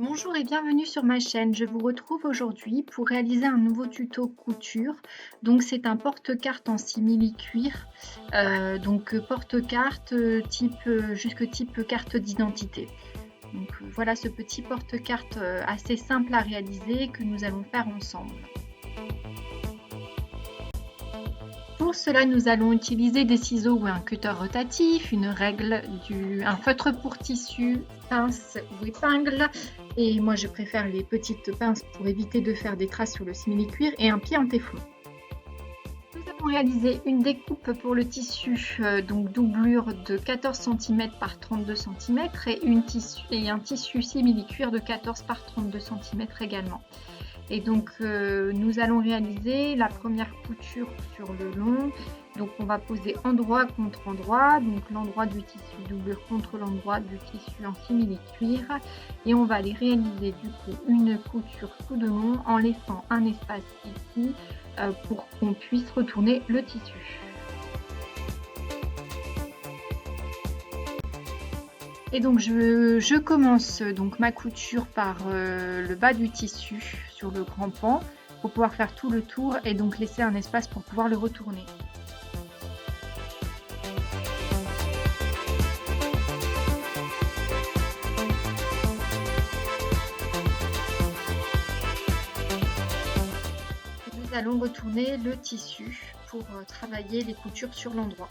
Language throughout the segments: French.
Bonjour et bienvenue sur ma chaîne. Je vous retrouve aujourd'hui pour réaliser un nouveau tuto couture. Donc c'est un porte-carte en simili-cuir. Porte-carte jusque type carte d'identité. Voilà ce petit porte-carte assez simple à réaliser que nous allons faire ensemble. Pour cela, nous allons utiliser des ciseaux ou un cutter rotatif, une règle, un feutre pour tissu, pince ou épingle. Et moi, je préfère les petites pinces pour éviter de faire des traces sur le simili-cuir et un pied en téflon. Nous avons réalisé une découpe pour le tissu, donc doublure de 14 cm par 32 cm et un tissu simili-cuir de 14 par 32 cm également. Et donc nous allons réaliser la première couture sur le long. Donc on va poser endroit contre endroit, donc l'endroit du tissu doublure contre l'endroit du tissu en simili-cuir. Et on va aller réaliser du coup une couture tout de long en laissant un espace ici pour qu'on puisse retourner le tissu. Et donc je commence donc ma couture par le bas du tissu sur le grand pan pour pouvoir faire tout le tour et donc laisser un espace pour pouvoir le retourner. Nous allons retourner le tissu pour travailler les coutures sur l'endroit.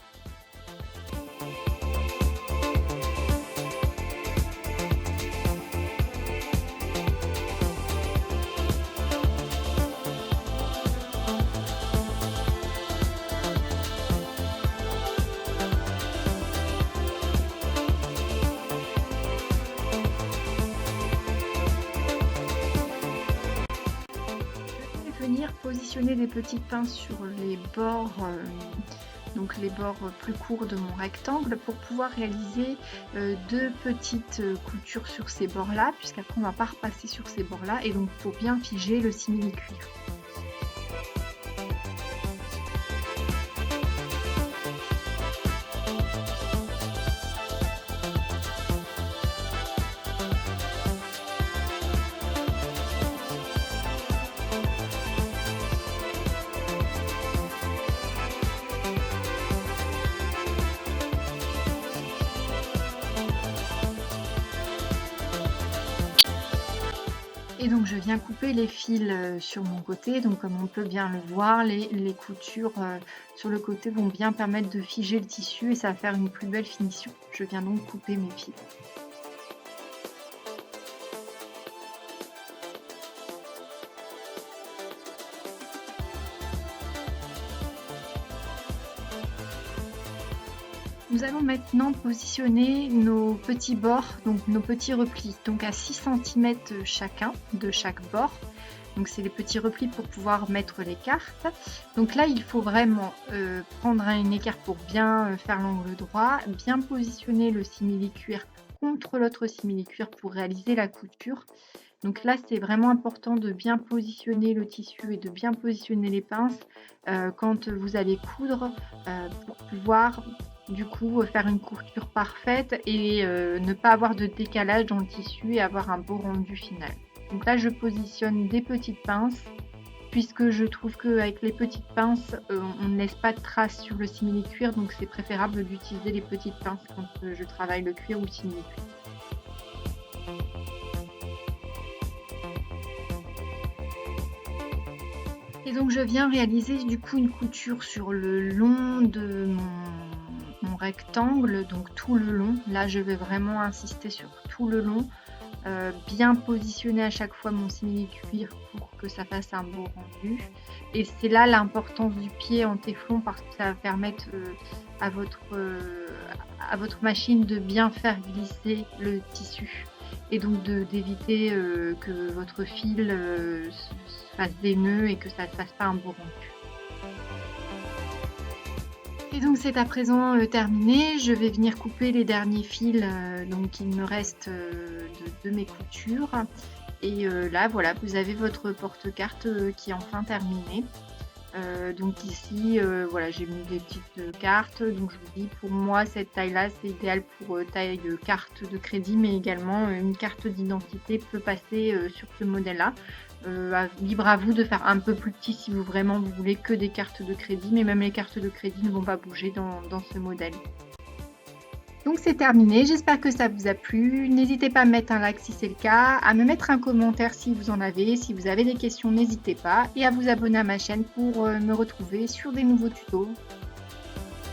Positionner des petites pinces sur les bords, donc les bords plus courts de mon rectangle pour pouvoir réaliser deux petites coutures sur ces bords là, puisqu'après on va pas repasser sur ces bords là, et donc pour bien figer le simili-cuir. Et donc je viens couper les fils sur mon côté, donc comme on peut bien le voir, les coutures sur le côté vont bien permettre de figer le tissu et ça va faire une plus belle finition. Je viens donc couper mes fils. Nous allons maintenant positionner nos petits bords, donc nos petits replis, donc à 6 cm chacun de chaque bord. Donc c'est les petits replis pour pouvoir mettre les cartes. Donc là il faut vraiment prendre un équerre pour bien faire l'angle droit, bien positionner le simili-cuir contre l'autre simili-cuir pour réaliser la couture. Donc là c'est vraiment important de bien positionner le tissu et de bien positionner les pinces quand vous allez coudre pour pouvoir du coup faire une couture parfaite et ne pas avoir de décalage dans le tissu et avoir un beau rendu final. Donc là je positionne des petites pinces puisque je trouve qu'avec les petites pinces on ne laisse pas de traces sur le simili-cuir, donc c'est préférable d'utiliser les petites pinces quand je travaille le cuir ou le simili-cuir. Et donc je viens réaliser du coup une couture sur le long de mon rectangle, donc tout le long. Là je vais vraiment insister sur tout le long, bien positionner à chaque fois mon simili-cuir pour que ça fasse un beau rendu. Et c'est là l'importance du pied en téflon parce que ça va permettre à votre machine de bien faire glisser le tissu et donc d'éviter que votre fil fasse des nœuds et que ça ne fasse pas un beau rendu. Et donc c'est à présent terminé, je vais venir couper les derniers fils donc il me reste de mes coutures. Et là voilà, vous avez votre porte-carte qui est enfin terminé. Donc ici, voilà, j'ai mis des petites cartes. Donc je vous dis, pour moi, cette taille-là, c'est idéal pour taille carte de crédit, mais également une carte d'identité peut passer sur ce modèle-là. Libre à vous de faire un peu plus petit si vraiment vous voulez que des cartes de crédit, mais même les cartes de crédit ne vont pas bouger dans ce modèle. Donc c'est terminé, j'espère que ça vous a plu. N'hésitez pas à me mettre un like si c'est le cas, à me mettre un commentaire si vous en avez. Si vous avez des questions, n'hésitez pas, et à vous abonner à ma chaîne pour me retrouver sur des nouveaux tutos.